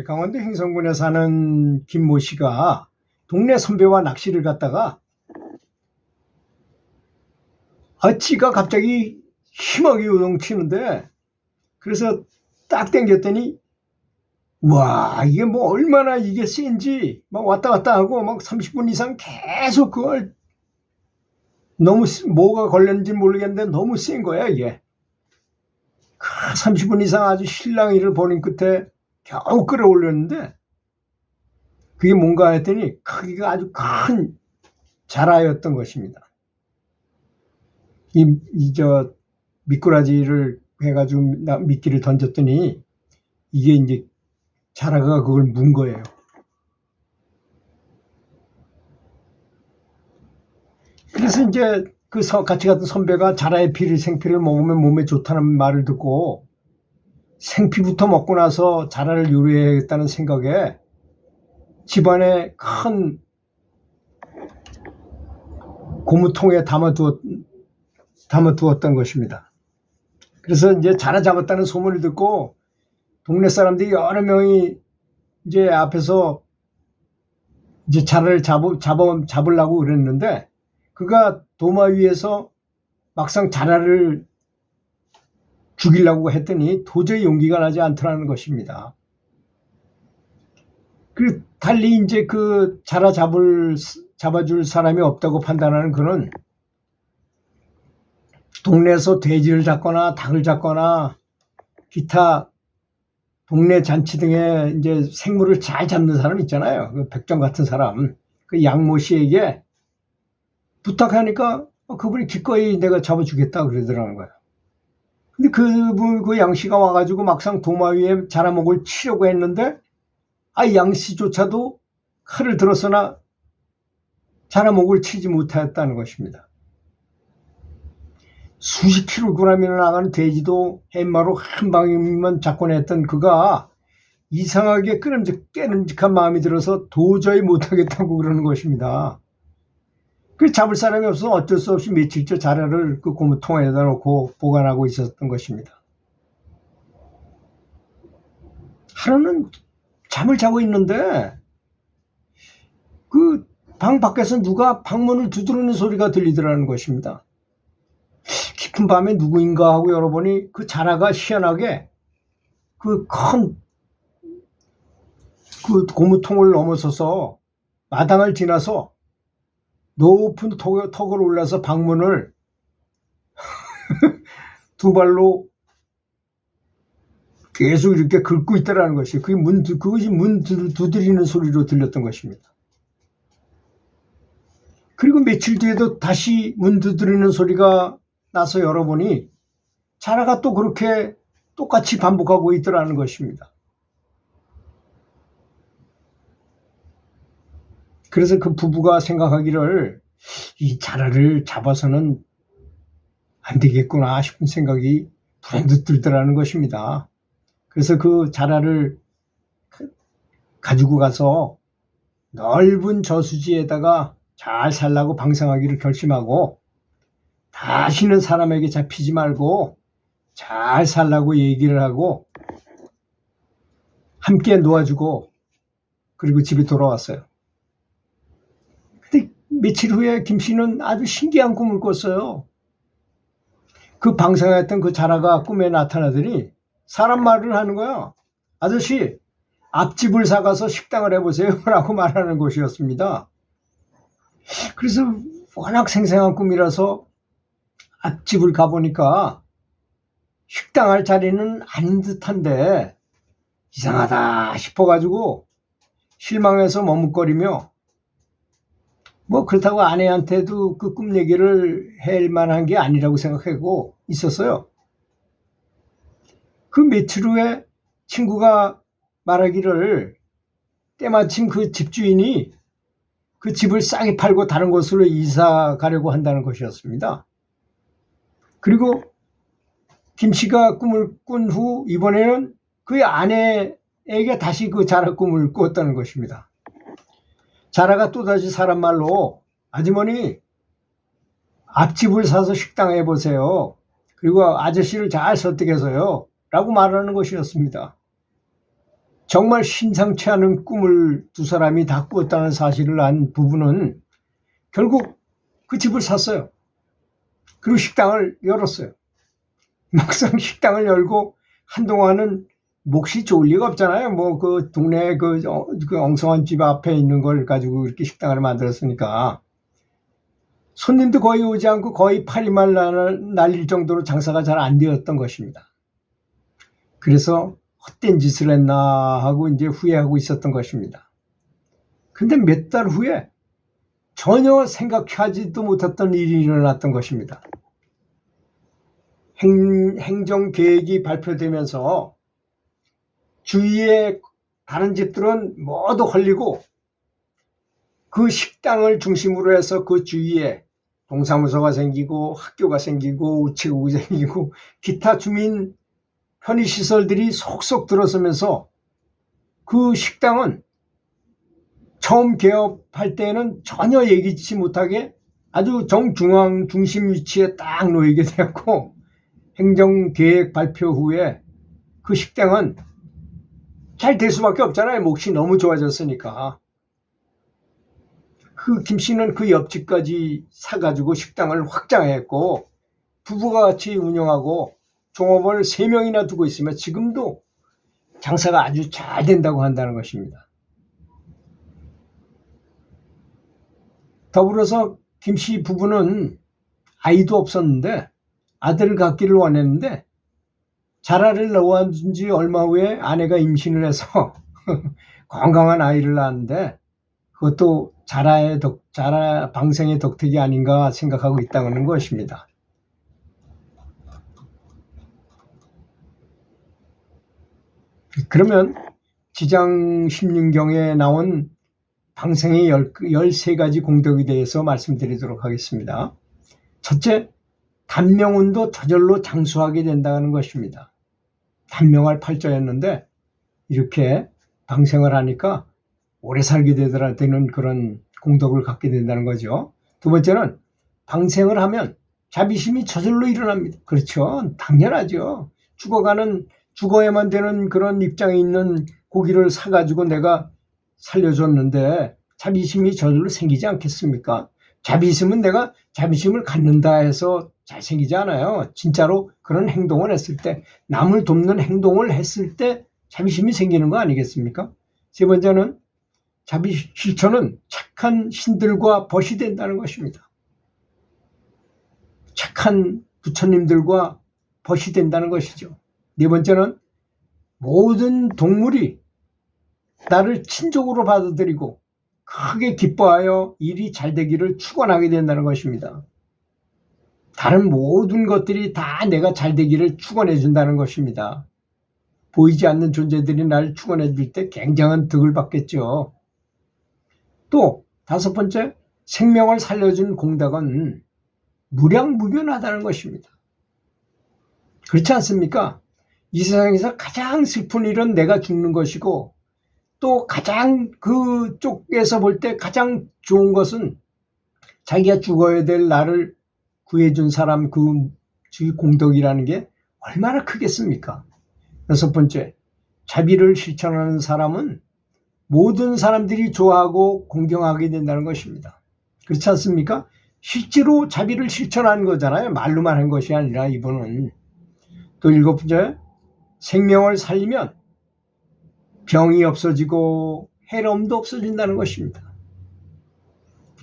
강원도 횡성군에 사는 김모 씨가 동네 선배와 낚시를 갔다가 지가 갑자기 심하게 요동치는데, 그래서 딱 당겼더니 와, 이게 뭐 얼마나 이게 센지 막 왔다 갔다 하고 막 30분 이상 계속 그걸, 너무 뭐가 걸렸는지 모르겠는데 너무 센 거야 이게. 30분 이상 아주 실랑이를 벌인 끝에 겨우 끌어올렸는데, 그게 뭔가 했더니 크기가 아주 큰 자라였던 것입니다. 저 미꾸라지를 해가지고 미끼를 던졌더니 이게 이제 자라가 그걸 문 거예요. 그래서 이제 그 같이 갔던 선배가 자라의 피를, 생피를 먹으면 몸에 좋다는 말을 듣고 생피부터 먹고 나서 자라를 요리해야겠다는 생각에 집안에 큰 고무통에 담아두었던 것입니다. 그래서 이제 자라 잡았다는 소문을 듣고 동네 사람들이 여러 명이 이제 앞에서 이제 자라를 잡으려고 그랬는데, 그가 도마 위에서 막상 자라를 죽이려고 했더니 도저히 용기가 나지 않더라는 것입니다. 그 달리 이제 그 자라 잡아줄 사람이 없다고 판단하는 그는 동네에서 돼지를 잡거나 닭을 잡거나 기타 동네 잔치 등의 이제 생물을 잘 잡는 사람 있잖아요. 그 백정 같은 사람. 그 양모 씨에게 부탁하니까 그분이 기꺼이 내가 잡아주겠다 그러더라는 거예요. 근데 그 양씨가 와가지고 막상 도마 위에 자라목을 치려고 했는데, 양씨조차도 칼을 들었으나 자라목을 치지 못하였다는 것입니다. 수십 킬로그램이나 나가는 돼지도 팻마로 한 방이면 잡곤 했던 그가 이상하게 깨름직한 마음이 들어서 도저히 못하겠다고 그러는 것입니다. 그 잡을 사람이 없어서 어쩔 수 없이 며칠째 자라를 그 고무통에다 놓고 보관하고 있었던 것입니다. 하루는 잠을 자고 있는데 그 방 밖에서 누가 방문을 두드리는 소리가 들리더라는 것입니다. 깊은 밤에 누구인가 하고 열어보니 그 자라가 희한하게 그 큰 고무통을 넘어서서 마당을 지나서 높은 턱을 올라서 방문을 두 발로 계속 이렇게 긁고 있다라는 것이, 그것이 문 두드리는 소리로 들렸던 것입니다. 그리고 며칠 뒤에도 다시 문 두드리는 소리가 나서 열어보니 자라가 또 그렇게 똑같이 반복하고 있더라는 것입니다. 그래서 그 부부가 생각하기를 이 자라를 잡아서는 안 되겠구나 싶은 생각이 불현듯 들더라는 것입니다. 그래서 그 자라를 가지고 가서 넓은 저수지에다가 잘 살라고 방생하기를 결심하고, 다시는 사람에게 잡히지 말고 잘 살라고 얘기를 하고 함께 놓아주고 그리고 집에 돌아왔어요. 근데 며칠 후에 김 씨는 아주 신기한 꿈을 꿨어요. 그 방생했던 그 자라가 꿈에 나타나더니 사람 말을 하는 거야. 아저씨, 앞집을 사가서 식당을 해보세요 라고 말하는 것이었습니다. 그래서 워낙 생생한 꿈이라서 앞집을 가보니까 식당할 자리는 아닌 듯한데 이상하다 싶어가지고 실망해서 머뭇거리며, 뭐 그렇다고 아내한테도 그 꿈 얘기를 할 만한 게 아니라고 생각하고 있었어요. 그 며칠 후에 친구가 말하기를 때마침 그 집주인이 그 집을 싸게 팔고 다른 곳으로 이사 가려고 한다는 것이었습니다. 그리고 김 씨가 꿈을 꾼 후 이번에는 그 아내에게 다시 그 자라 꿈을 꿨다는 것입니다. 자라가 또다시 사람 말로 아주머니, 앞집을 사서 식당 해보세요. 그리고 아저씨를 잘 설득해서요 라고 말하는 것이었습니다. 정말 심상치 않은 꿈을 두 사람이 다 꾸었다는 사실을 안 부부는 결국 그 집을 샀어요. 그리고 식당을 열었어요. 막상 식당을 열고 한동안은 몫이 좋을 리가 없잖아요. 뭐 그 동네 그 엉성한 집 앞에 있는 걸 가지고 이렇게 식당을 만들었으니까 손님도 거의 오지 않고 거의 파리만 날릴 정도로 장사가 잘 안 되었던 것입니다. 그래서 헛된 짓을 했나 하고 이제 후회하고 있었던 것입니다. 근데 몇 달 후에 전혀 생각하지도 못했던 일이 일어났던 것입니다. 행정계획이 발표되면서 주위의 다른 집들은 모두 헐리고 그 식당을 중심으로 해서 그 주위에 동사무소가 생기고 학교가 생기고 우체국이 생기고 기타 주민 편의시설들이 속속 들어서면서 그 식당은 처음 개업할 때는 전혀 예기치 못하게 아주 정중앙 중심 위치에 딱 놓이게 되었고 행정계획 발표 후에 그 식당은 잘 될 수밖에 없잖아요. 몫이 너무 좋아졌으니까. 그 김 씨는 그 옆집까지 사가지고 식당을 확장했고 부부가 같이 운영하고 종업원을 3명이나 두고 있으면 지금도 장사가 아주 잘 된다고 한다는 것입니다. 더불어서 김 씨 부부는 아이도 없었는데 아들을 갖기를 원했는데 자라를 놓은 지 얼마 후에 아내가 임신을 해서 건강한 아이를 낳았는데 그것도 자라 방생의 덕택이 아닌가 생각하고 있다는 것입니다. 그러면 지장 16경에 나온 방생의 13가지 공덕에 대해서 말씀드리도록 하겠습니다. 첫째, 단명운도 저절로 장수하게 된다는 것입니다. 단명할 팔자였는데 이렇게 방생을 하니까 오래 살게 되는 그런 공덕을 갖게 된다는 거죠. 두 번째는 방생을 하면 자비심이 저절로 일어납니다. 그렇죠. 당연하죠. 죽어야만 되는 그런 입장에 있는 고기를 사가지고 내가 살려줬는데 자비심이 저절로 생기지 않겠습니까? 자비심은 내가 자비심을 갖는다 해서 잘 생기지 않아요. 진짜로 그런 행동을 했을 때, 남을 돕는 행동을 했을 때 자비심이 생기는 거 아니겠습니까? 세 번째는 자비 실천은 착한 신들과 벗이 된다는 것입니다. 착한 부처님들과 벗이 된다는 것이죠. 네 번째는 모든 동물이 나를 친족으로 받아들이고 크게 기뻐하여 일이 잘 되기를 축원하게 된다는 것입니다. 다른 모든 것들이 다 내가 잘 되기를 축원해 준다는 것입니다. 보이지 않는 존재들이 나를 축원해 줄 때 굉장한 덕을 받겠죠. 또 다섯 번째, 생명을 살려준 공덕은 무량무변하다는 것입니다. 그렇지 않습니까? 이 세상에서 가장 슬픈 일은 내가 죽는 것이고 또 가장 그쪽에서 볼 때 가장 좋은 것은 자기가 죽어야 될 나를 구해준 사람 그 주의 공덕이라는 게 얼마나 크겠습니까? 여섯 번째, 자비를 실천하는 사람은 모든 사람들이 좋아하고 공경하게 된다는 것입니다. 그렇지 않습니까? 실제로 자비를 실천하는 거잖아요. 말로만 한 것이 아니라 이분은. 또 일곱 번째, 생명을 살리면 병이 없어지고 해로움도 없어진다는 것입니다.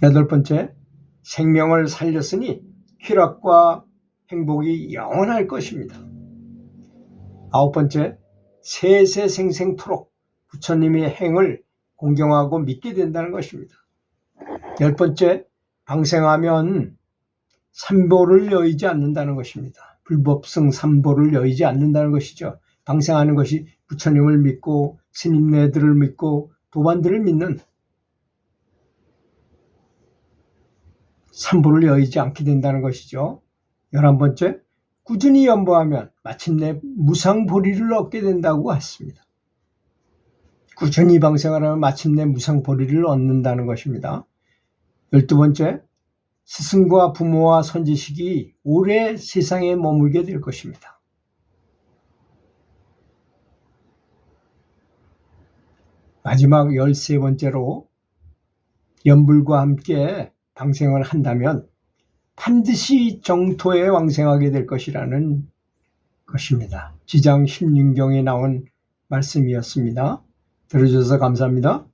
여덟 번째, 생명을 살렸으니 쾌락과 행복이 영원할 것입니다. 아홉 번째, 세세생생토록 부처님의 행을 공경하고 믿게 된다는 것입니다. 열 번째, 방생하면 삼보를 여의지 않는다는 것입니다. 불법성 삼보를 여의지 않는다는 것이죠. 방생하는 것이 부처님을 믿고 스님네들을 믿고 도반들을 믿는 삼보를 여의지 않게 된다는 것이죠. 11번째, 꾸준히 연보하면 마침내 무상보리를 얻게 된다고 했습니다. 꾸준히 방생을 하면 마침내 무상보리를 얻는다는 것입니다. 12번째, 스승과 부모와 선지식이 오래 세상에 머물게 될 것입니다. 마지막 13번째로 연불과 함께 방생을 한다면 반드시 정토에 왕생하게 될 것이라는 것입니다. 지장 16경에 나온 말씀이었습니다. 들어주셔서 감사합니다.